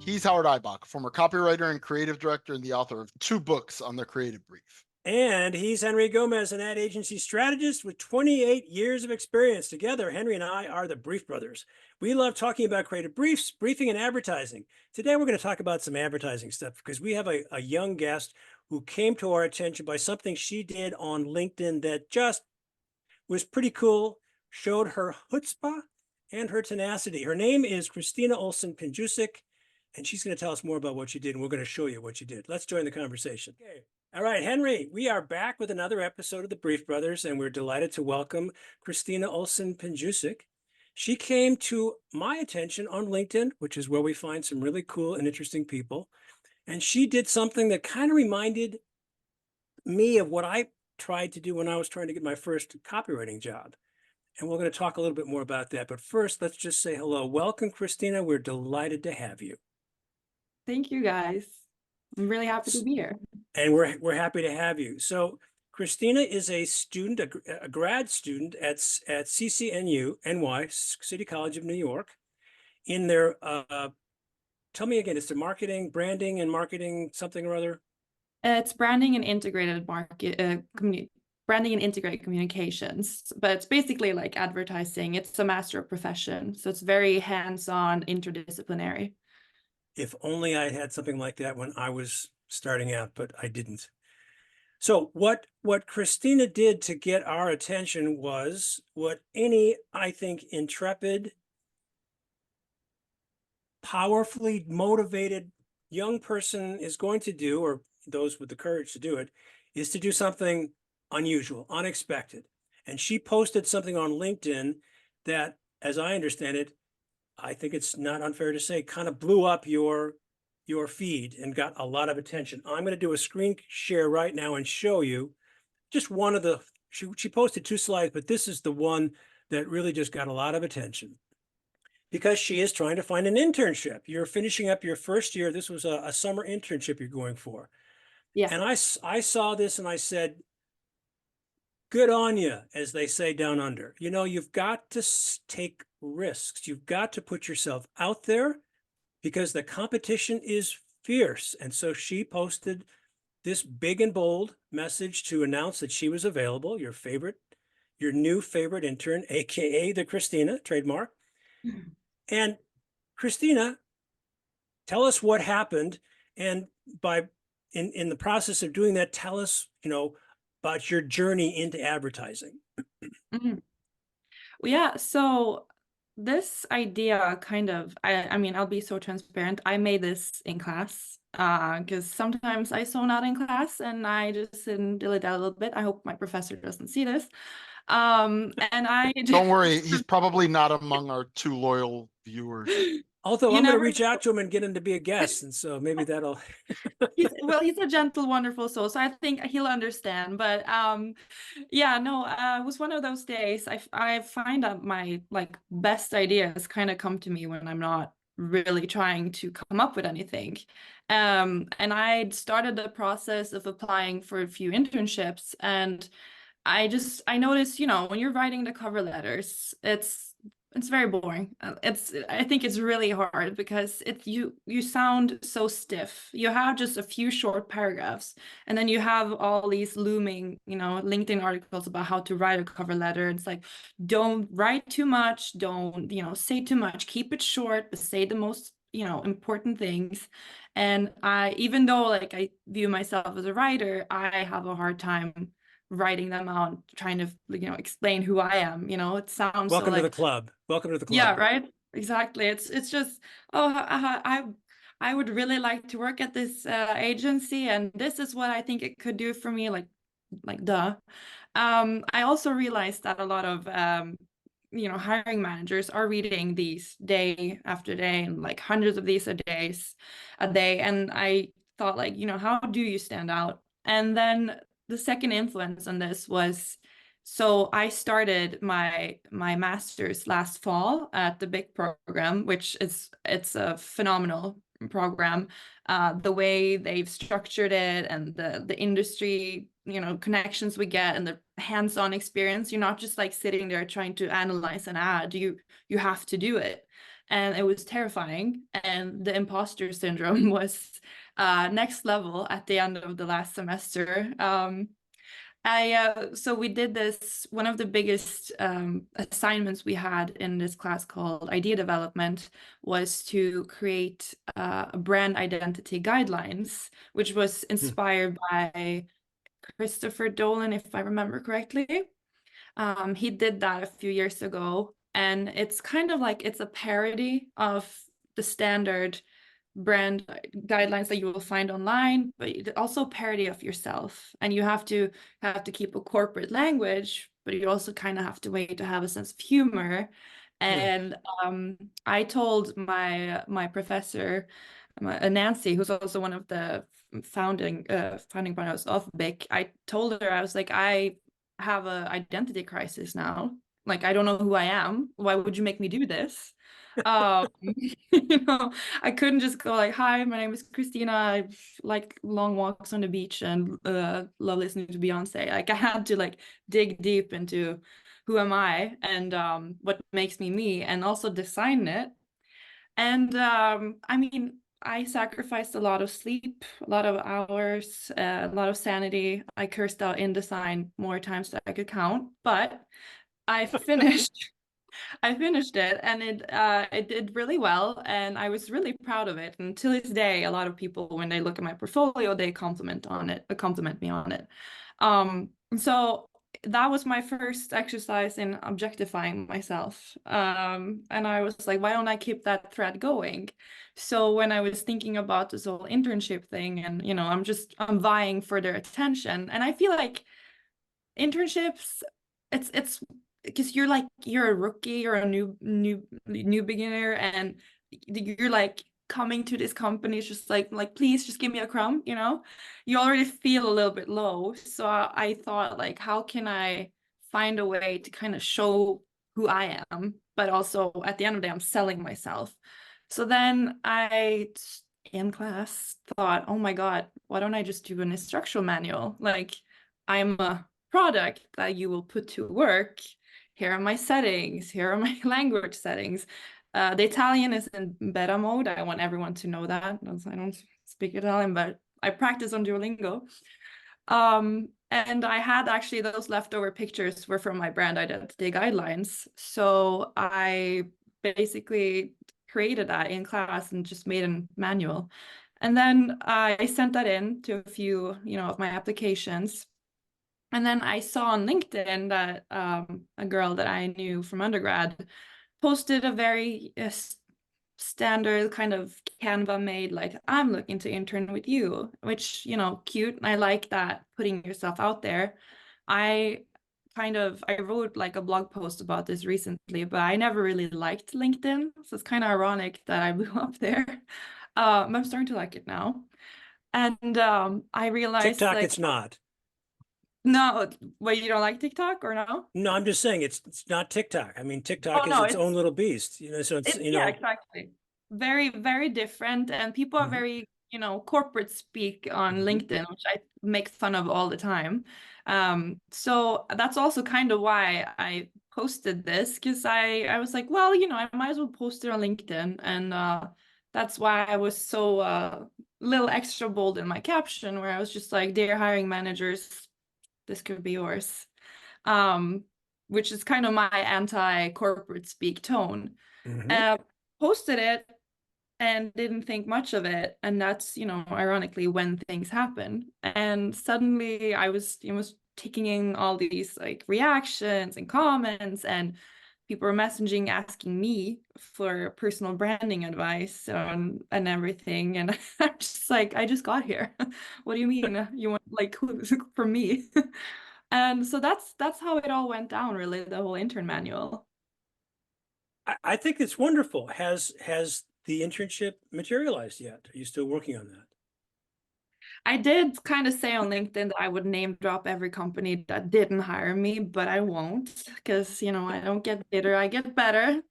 He's Howard Ibach, former copywriter and creative director and the author of 2 books on the creative brief. And he's Henry Gomez, an ad agency strategist with 28 years of experience. Together, Henry and I are the Brief Brothers. We love talking about creative briefs, briefing, and advertising. Today, we're going to talk about some advertising stuff because we have a young guest who came to our attention by something she did on LinkedIn that just was pretty cool, showed her chutzpah and her tenacity. Her name is Christina Olson-Pinjusik, and she's going to tell us more about what she did, and we're going to show you what she did. Let's join the conversation. Okay. All right, Henry, we are back with another episode of the Brief Brothers, and we're delighted to welcome Christina Olson-Pinjusik. She came to my attention on LinkedIn, which is where we find some really cool and interesting people. And she did something that kind of reminded me of what I tried to do when I was trying to get my first copywriting job. And we're going to talk a little bit more about that. But first, let's just say hello. Welcome, Christina. We're delighted to have you. Thank you, guys. I'm really happy to be here. And we're happy to have you. So Christina is a student, a grad student at CCNU, NY, City College of New York, in their, tell me again, it's the branding and marketing something or other? It's branding and integrated branding and integrated communications, but it's basically like advertising. It's a master of profession. So it's very hands-on, interdisciplinary. If only I had something like that when I was starting out, but I didn't. So what Christina did to get our attention was what any, I think, intrepid, powerfully motivated young person is going to do, or those with the courage to do it, is to do something unusual, unexpected. And she posted something on LinkedIn that, as I understand it, I think it's not unfair to say, kind of blew up your feed and got a lot of attention. I'm going to do a screen share right now and show you just one of the, she posted 2 slides, but this is the one that really just got a lot of attention because she is trying to find an internship. You're finishing up your first year. This was a summer internship you're going for. Yeah. And I saw this and I said, good on you, as they say down under. You know, you've got to take risks. You've got to put yourself out there because the competition is fierce. And so she posted this big and bold message to announce that she was available, your new favorite intern, AKA the Christina trademark. Mm-hmm. And Christina, tell us what happened. And in the process of doing that, tell us, about your journey into advertising. Mm-hmm. Well, yeah, so this idea kind of, I mean, I'll be so transparent. I made this in class because sometimes I zone out in class and I just sit and dilly dally a little bit. I hope my professor doesn't see this. And I don't worry, he's probably not among our 2 loyal viewers. Although I'm going to reach out to him and get him to be a guest, and so maybe that'll. he's a gentle, wonderful soul, so I think he'll understand. But yeah, no, it was one of those days. I find that my best ideas kind of come to me when I'm not really trying to come up with anything. And I started the process of applying for a few internships, and I noticed, when you're writing the cover letters, it's very boring. I think it's really hard because you sound so stiff. You have just a few short paragraphs, and then you have all these looming, LinkedIn articles about how to write a cover letter. It's like, don't write too much, don't, say too much, keep it short, but say the most, important things. And even though I view myself as a writer, I have a hard time writing them out, trying to explain who I am. It sounds welcome to the club. Welcome to the club. Yeah, right. Exactly. It's just, I would really like to work at this agency, and this is what I think it could do for me. Duh. I also realized that a lot of hiring managers are reading these day after day, and hundreds of these a day, and I thought how do you stand out? And then the second influence on this was, so I started my master's last fall at the BIC program, which it's a phenomenal program. The way they've structured it and the industry, connections we get and the hands-on experience. You're not just sitting there trying to analyze an ad. You have to do it. and it was terrifying. And the imposter syndrome was next level at the end of the last semester. So we did this, one of the biggest assignments we had in this class called idea development was to create brand identity guidelines, which was inspired by Christopher Dolan, if I remember correctly. He did that a few years ago, and it's kind of like, it's a parody of the standard brand guidelines that you will find online, but also parody of yourself. And you have to keep a corporate language, but you also kind of have to wait to have a sense of humor. And I told my professor, Nancy, who's also one of the founding partners of BIC, I told her, I was like, I have an identity crisis now. Like, I don't know who I am. Why would you make me do this? You know, I couldn't just go like, hi, my name is Christina, I like long walks on the beach and love listening to Beyonce. Like, I had to like dig deep into who am I and what makes me me, and also design it. And I mean, I sacrificed a lot of sleep, a lot of hours, a lot of sanity. I cursed out InDesign more times than I could count, but I finished. I finished it, and it did really well, and I was really proud of it. And to this day, a lot of people, when they look at my portfolio, they compliment me on it. So that was my first exercise in objectifying myself. And I was like, why don't I keep that thread going? So when I was thinking about this whole internship thing, and you know, I'm vying for their attention, and I feel like internships, it's because you're a rookie, you're a new beginner, and you're like coming to this company, it's just like please just give me a crumb, you know. You already feel a little bit low, so I thought like, how can I find a way to kind of show who I am, but also at the end of the day I'm selling myself. So then I, in class, thought, oh my god, why don't I just do an instructional manual? Like, I'm a product that you will put to work. Here are my settings. Here are my language settings. The Italian is in beta mode. I want everyone to know that. I don't speak Italian, but I practice on Duolingo. And I had actually, those leftover pictures were from my brand identity guidelines. So I basically created that in class and just made a manual. And then I sent that in to a few, you know, of my applications. And then I saw on LinkedIn that a girl that I knew from undergrad posted a very standard kind of Canva made, like, I'm looking to intern with you, which, you know, cute. I like that, putting yourself out there. I wrote like a blog post about this recently, but I never really liked LinkedIn. So it's kind of ironic that I blew up there. I'm starting to like it now. And I realized TikTok, like, it's not. no, wait, you don't like TikTok or no? No, I'm just saying it's not TikTok. I mean, TikTok Oh is no, its own little beast, you know, so it's, you yeah, know. exactly. Very, very different. And people are very, you know, corporate speak on LinkedIn, which I make fun of all the time. So that's also kind of why I posted this, because I was like, well, you know, I might as well post it on LinkedIn. And that's why I was so little extra bold in my caption, where I was just like, dear hiring managers, this could be yours. Which is kind of my anti-corporate speak tone. Posted it and didn't think much of it, and that's, you know, ironically when things happen. And suddenly I was taking in all these like reactions and comments, and people were messaging asking me for personal branding advice and everything. And I'm just like, I just got here. What do you mean you want like from me? And so that's how it all went down, really, the whole intern manual. I think it's wonderful. Has the internship materialized yet? Are you still working on that? I did kind of say on LinkedIn that I would name drop every company that didn't hire me, but I won't, because, you know, I don't get bitter, I get better.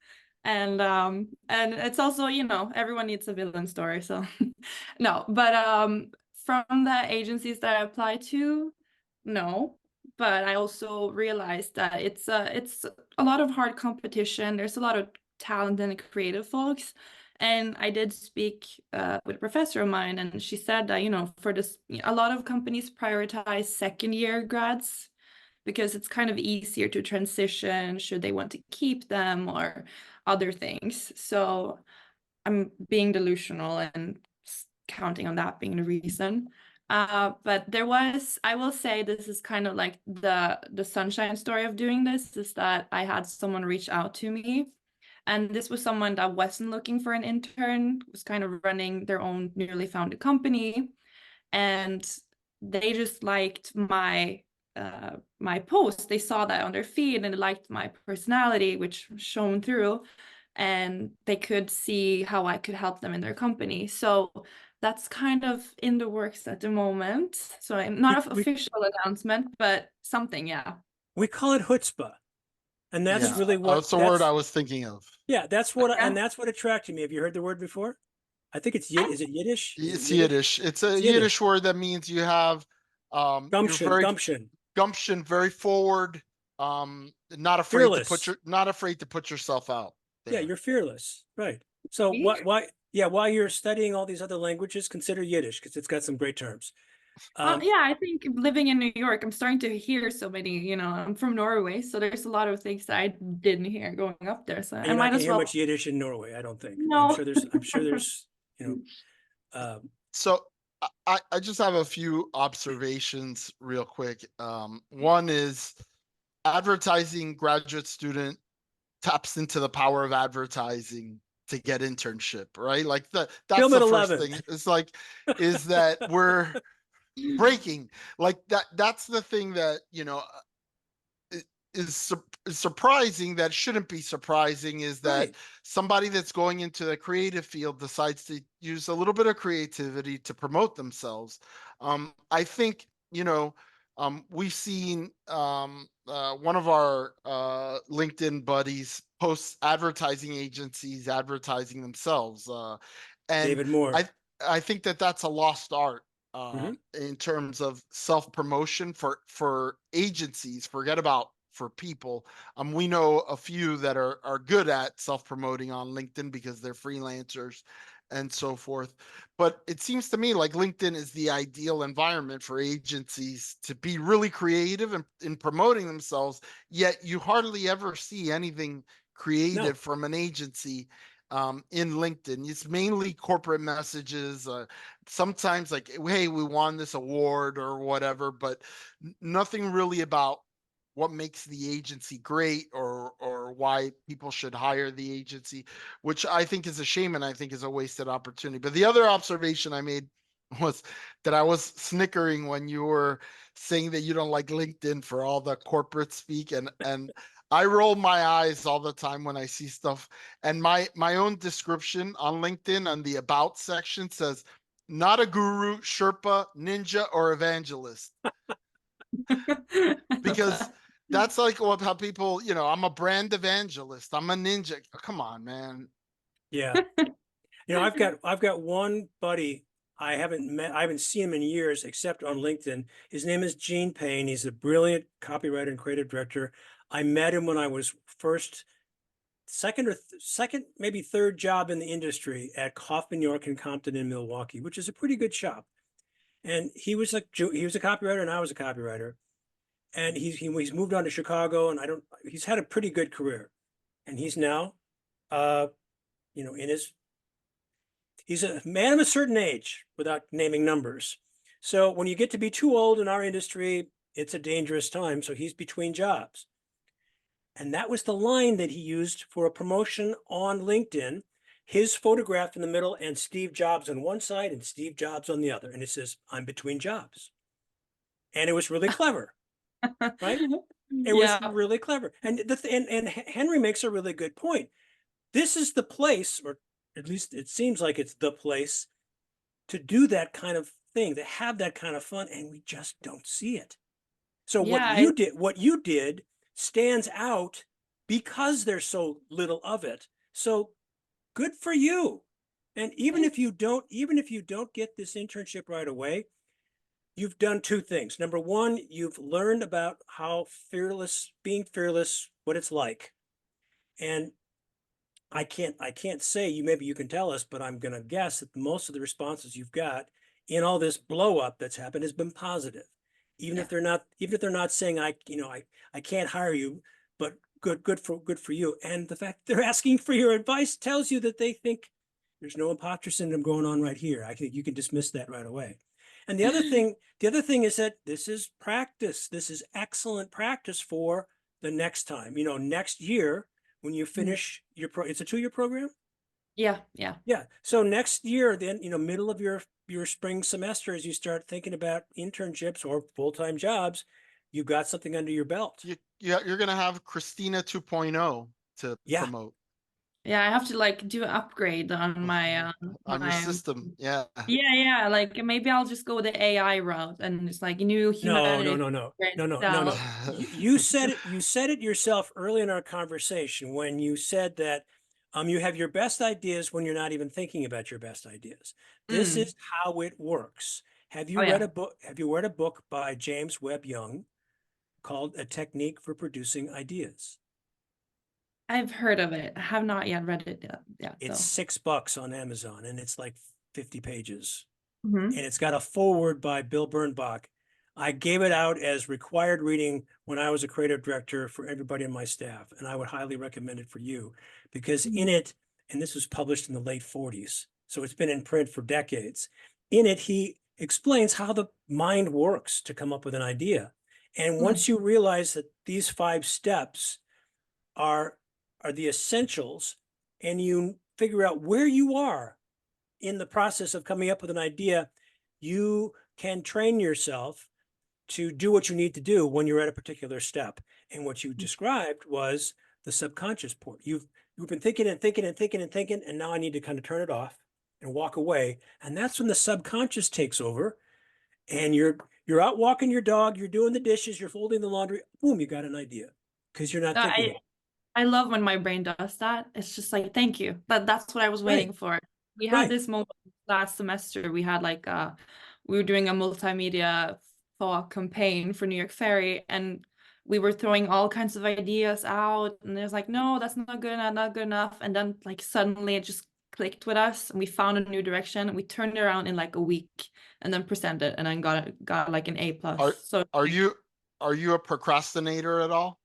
And it's also, you know, everyone needs a villain story, so no. But from the agencies that I applied to, no. But I also realized that it's a lot of hard competition. There's a lot of talented and creative folks. And I did speak with a professor of mine, and she said that, you know, for this, a lot of companies prioritize second year grads because it's kind of easier to transition should they want to keep them or other things. So I'm being delusional and counting on that being the reason. But there was, I will say, this is kind of like the sunshine story of doing this, is that I had someone reach out to me. And this was someone that wasn't looking for an intern, was kind of running their own newly founded company. And they just liked my my post. They saw that on their feed and they liked my personality, which shone through, and they could see how I could help them in their company. So that's kind of in the works at the moment. So not an official announcement, but something, yeah. We call it chutzpah. And that's Yeah, really what that's the word I was thinking of. Yeah, that's what Yeah. and that's what attracted me. Have you heard the word before? I think it's is it Yiddish? Is it It's Yiddish. It's a It's Yiddish word that means you have you're Gumption, very gumption. gumption, very forward, not afraid to Fearless. not afraid to put yourself out Yeah, there. you're fearless. Right. So See? while you're studying all these other languages, consider Yiddish because it's got some great terms. Yeah, I think living in New York, I'm starting to hear so many, you know, I'm from Norway, so there's a lot of things that I didn't hear going up there. So and I you're not might gonna as hear well. much Yiddish in Norway, I don't think. No. I'm sure there's, you know, So I just have a few observations real quick. One is advertising graduate student taps into the power of advertising to get internship, right? Like that's Film at the first 11. thing. It's like, is that we're breaking like that's the thing that, you know, is surprising, that shouldn't be surprising, is that Right. somebody that's going into the creative field decides to use a little bit of creativity to promote themselves. I think, you know, we've seen one of our LinkedIn buddies post advertising agencies advertising themselves, and David Moore. I think that that's a lost art Mhm. in terms of self promotion for agencies. Forget about for people. We know a few that are good at self promoting on LinkedIn because they're freelancers and so forth. But it seems to me like LinkedIn is the ideal environment for agencies to be really creative in promoting themselves. Yet you hardly ever see anything creative from an agency in LinkedIn. It's mainly corporate messages. Sometimes like, hey, we won this award or whatever, but nothing really about what makes the agency great or why people should hire the agency, which I think is a shame and I think is a wasted opportunity. But the other observation I made was that I was snickering when you were saying that you don't like LinkedIn for all the corporate speak, and I roll my eyes all the time when I see stuff. And my own description on LinkedIn on the about section says, not a guru, Sherpa, ninja, or evangelist. Because that's like how people, you know, I'm a brand evangelist, I'm a ninja. Come on, man. Yeah. You know, I've got one buddy I haven't seen him in years except on LinkedIn. His name is Gene Payne. He's a brilliant copywriter and creative director. I met him when I was second, maybe third job in the industry at Kaufman York and Compton in Milwaukee, which is a pretty good shop. And he was a copywriter and I was a copywriter. And he's moved on to Chicago, and he's had a pretty good career. And he's now, you know, he's a man of a certain age without naming numbers. So when you get to be too old in our industry, it's a dangerous time. So he's between jobs. And that was the line that he used for a promotion on LinkedIn. His photograph in the middle and Steve Jobs on one side and Steve Jobs on the other. And it says, I'm between jobs. And it was really clever, right? It was really clever. And and Henry makes a really good point. This is the place, or at least it seems like it's the place, to do that kind of thing, to have that kind of fun, and we just don't see it. So Yeah, what you did stands out because there's so little of it. So good for you. And even if you don't get this internship right away, you've done two things. Number one, you've learned about how being fearless, what it's like. And I can't say you, maybe you can tell us, but I'm gonna guess that most of the responses you've got in all this blow up that's happened has been positive. Even Yeah. if they're not saying I can't hire you, but good for you. And the fact they're asking for your advice tells you that they think there's no imposter syndrome going on right here. I think you can dismiss that right away. And the other thing is that this is practice. This is excellent practice for the next time. Next year when you finish it's a 2-year program. Yeah, yeah. Yeah. So next year, then, middle of your spring semester, as you start thinking about internships or full-time jobs, you've got something under your belt. You're gonna have Christina 2.0 to Yeah. promote Yeah, I have to like do an upgrade on my on your system. Yeah. yeah, like maybe I'll just go the AI route and just like new humanity. No. You said it yourself early in our conversation when you said that you have your best ideas when you're not even thinking about your best ideas. This is how it works. Have you Oh, read yeah. a book? Have you read a book by James Webb Young called A Technique for Producing Ideas? I've heard of it. I have not yet read it yet It's though. $6 on Amazon and it's like 50 pages. Mhm. And it's got a foreword by Bill Bernbach. I gave it out as required reading when I was a creative director for everybody on my staff, and I would highly recommend it for you because in it, and this was published in the late 40s, so it's been in print for decades. In it, he explains how the mind works to come up with an idea. And once you realize that these 5 steps are the essentials, and you figure out where you are in the process of coming up with an idea, you can train yourself to do what you need to do when you're at a particular step. And what you described was the subconscious part. You've been thinking and thinking and thinking and thinking, and now I need to kind of turn it off and walk away. And that's when the subconscious takes over. And you're out walking your dog, you're doing the dishes, you're folding the laundry. Boom, you got an idea because you're not thinking. I love when my brain does that. It's just like, thank you. That's what I was Right. waiting for. We had Right. this moment last semester. We had like we were doing a multimedia thought campaign for New York Ferry, and we were throwing all kinds of ideas out, and there's like, no, that's not good enough, not good enough. And then like suddenly it just clicked with us, and we found a new direction, and we turned it around in like a week, and then presented, and then got like an A+. So Are you a procrastinator at all?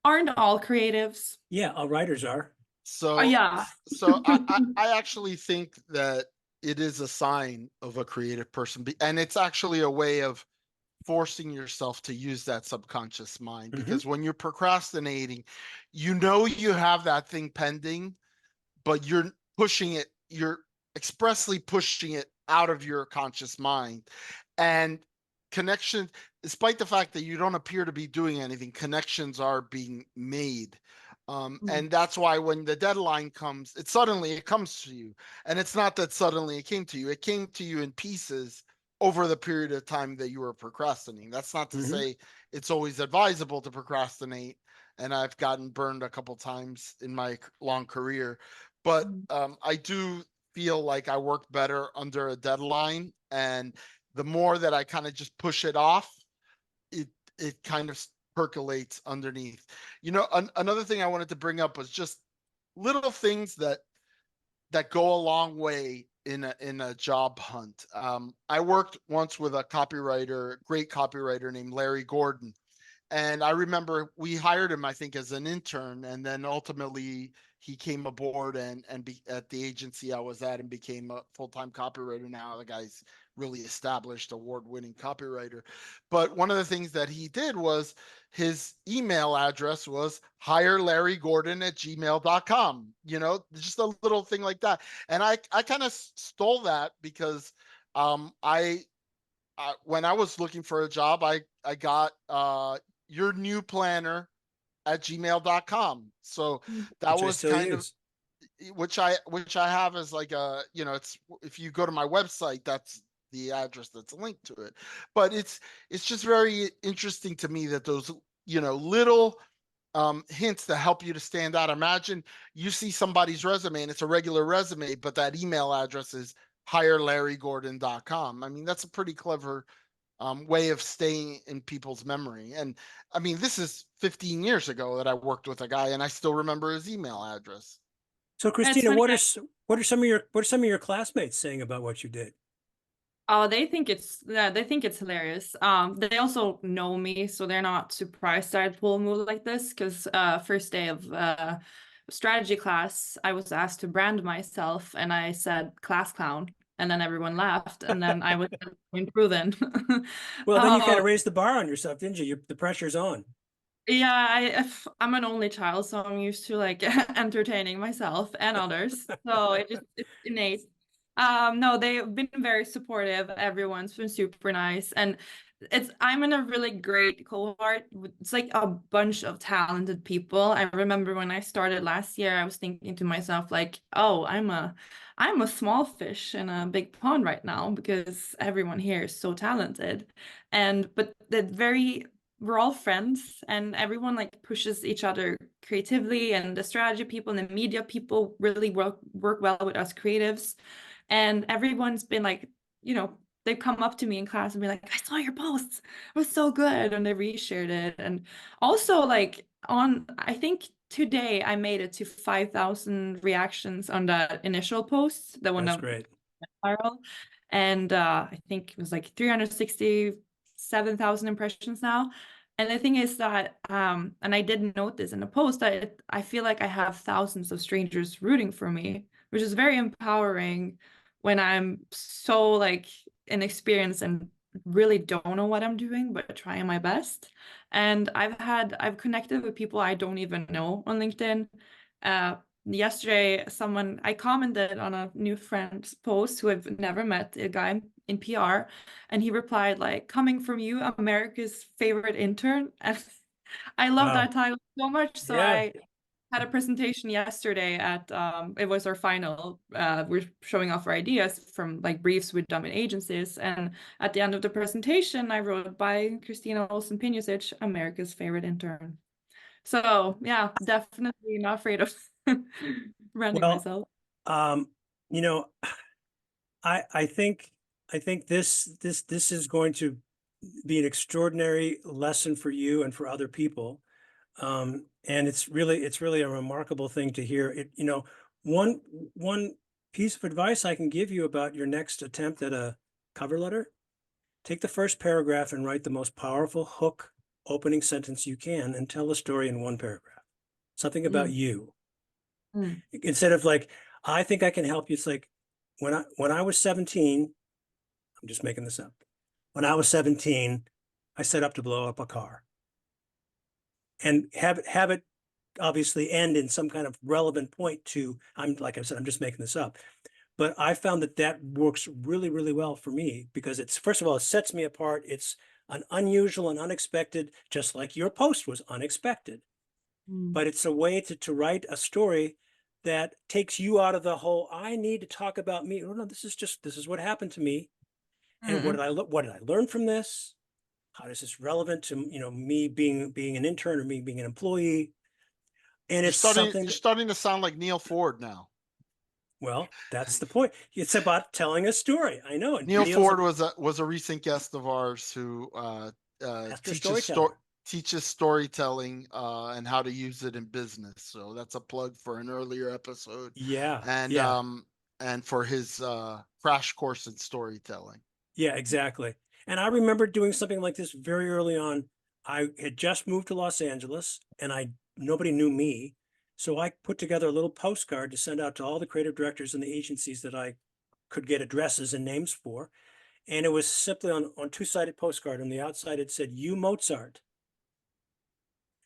aren't all creatives? Yeah, all writers are. Oh So yeah. I actually think that it is a sign of a creative person, and it's actually a way of forcing yourself to use that subconscious mind, because when you're procrastinating, you have that thing pending, but you're expressly pushing it out of your conscious mind. And connection, despite the fact that you don't appear to be doing anything, connections are being made. And that's why when the deadline comes, it comes to you. And it's not that suddenly it came to you. It came to you in pieces over the period of time that you were procrastinating. That's not to say it's always advisable to procrastinate. And I've gotten burned a couple times in my long career. But I do feel like I work better under a deadline. And the more that I kind of just push it off, it kind of percolates underneath. Another thing I wanted to bring up was just little things that go a long way in a job hunt. I worked once with a great copywriter named Larry Gordon. And I remember we hired him, I think, as an intern, and then ultimately he came aboard and be at the agency I was at and became a full-time copywriter. Now the guy's really established, award-winning copywriter. But one of the things that he did was his email address was hirelarrygordon@gmail.com. Just a little thing like that. And I kind of stole that because when I was looking for a job, I got your new planner at gmail.com. So that Which I was still kind use. of which I have as like it's, if you go to my website, that's the address that's linked to it. But it's just very interesting to me that those little hints that help you to stand out. Imagine you see somebody's resume and it's a regular resume, but that email address is hirelarrygordon.com. I mean, that's a pretty clever way of staying in people's memory. And I mean, this is 15 years ago that I worked with a guy and I still remember his email address. So It's Christina, funny. what are some of your classmates saying about what you did? Oh, they think it's hilarious. They also know me, so they're not surprised that I'd pull a move like this. Because first day of strategy class, I was asked to brand myself, and I said class clown, and then everyone laughed, and then I was proven. Well, then you kind Oh, of raised the bar on yourself, didn't you? The pressure's on. yeah, I'm an only child, so I'm used to like entertaining myself and others. So it's innate. No, they've been very supportive. Everyone's been super nice, and I'm in a really great cohort. It's like a bunch of talented people. I remember when I started last year, I was thinking to myself like, oh, I'm a small fish in a big pond right now because everyone here is so talented, but the very we're all friends and everyone like pushes each other creatively, and the strategy people and the media people really work well with us creatives, and everyone's been like, they've come up to me in class and be like, I saw your posts, it was so good, and they reshared it. And also like I think today I made it to 5,000 reactions on the initial post, the one That's that great. went viral, and I think it was like 367,000 impressions now. And the thing is that, and I didn't note this in the post, that I feel like I have thousands of strangers rooting for me, which is very empowering when I'm so like inexperienced and really don't know what I'm doing, but trying my best. And I've connected with people I don't even know on LinkedIn. Yesterday, I commented on a new friend's post who I've never met, a guy in PR, and he replied like, "Coming from you, America's favorite intern." And I love Wow. that title so much. So Yeah. I had a presentation yesterday at it was our final. We're showing off our ideas from like briefs we've done with agencies, and at the end of the presentation, I wrote by Christina Olsen Pinusic, America's favorite intern. So yeah, definitely not afraid of branding Well, myself. um, you know, I think this is going to be an extraordinary lesson for you and for other people. And it's really a remarkable thing to hear. One one piece of advice I can give you about your next attempt at a cover letter, take the first paragraph and write the most powerful hook opening sentence you can and tell a story in one paragraph. Something about Mm, you. mm, Instead of like, I think I can help you. It's like when I was 17, I'm just making this up. When I was 17, I set up to blow up a car and have it obviously end in some kind of relevant point to, like I said, I'm just making this up. But I found that works really, really well for me because first of all, it sets me apart. It's an unusual and unexpected, just like your post was unexpected. mm, But it's a way to write a story that takes you out of the whole, I need to talk about me. Oh no, this is what happened to me. And mm. what did I learn from this? How is this relevant to, me being an intern or me being an employee? And it's something You're that, starting to sound like Neil Ford now. well, that's the point. It's about telling a story. I know. And Neil Neil's Ford was a recent guest of ours who master storyteller. teaches storytelling and how to use it in business. So that's a plug for an earlier episode, Yeah, and yeah, for his crash course in storytelling. yeah, exactly. And I remember doing something like this very early on. I had just moved to Los Angeles and nobody knew me. So I put together a little postcard to send out to all the creative directors and the agencies that I could get addresses and names for. And it was simply on two-sided postcard. On the outside, it said, "You Mozart."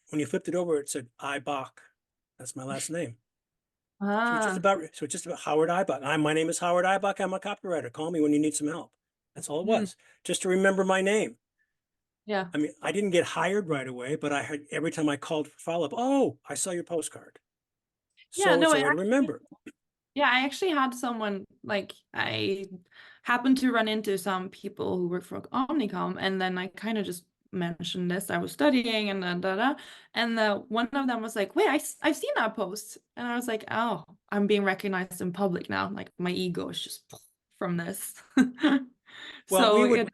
When you flipped it over, it said, Ibach. That's my last name. So it's Ah, just about Howard Ibach. My name is Howard Ibach. I'm a copywriter. Call me when you need some help. That's all it mm, was. Just to remember my name. yeah. I mean, I didn't get hired right away, but I had every time I called for follow-up, oh, I saw your postcard. Yeah, So no, it's a way to remember. yeah, I actually had someone like I happened to run into some people who work for Omnicom, and then I kind of just mentioned this. I was studying and and one of them was like, "Wait, I've seen that post," and I was like, "Oh, I'm being recognized in public now. Like my ego is just from this." Well, So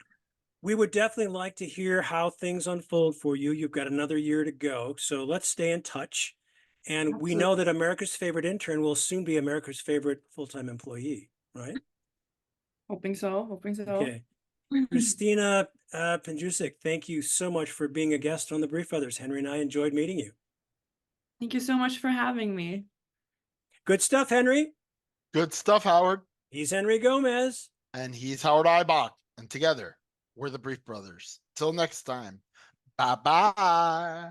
we would definitely like to hear how things unfold for you. You've got another year to go. So let's stay in touch. And we know that America's favorite intern will soon be America's favorite full-time employee, right? Hoping so. Hoping so. Okay. Christina Pinjusik, thank you so much for being a guest on the Brief Brothers. Henry and I enjoyed meeting you. Thank you so much for having me. Good stuff, Henry. Good stuff, Howard. He's Henry Gomez. And he's Howard Ibach. And together, we're the Brief Brothers. Till next time. Bye-bye.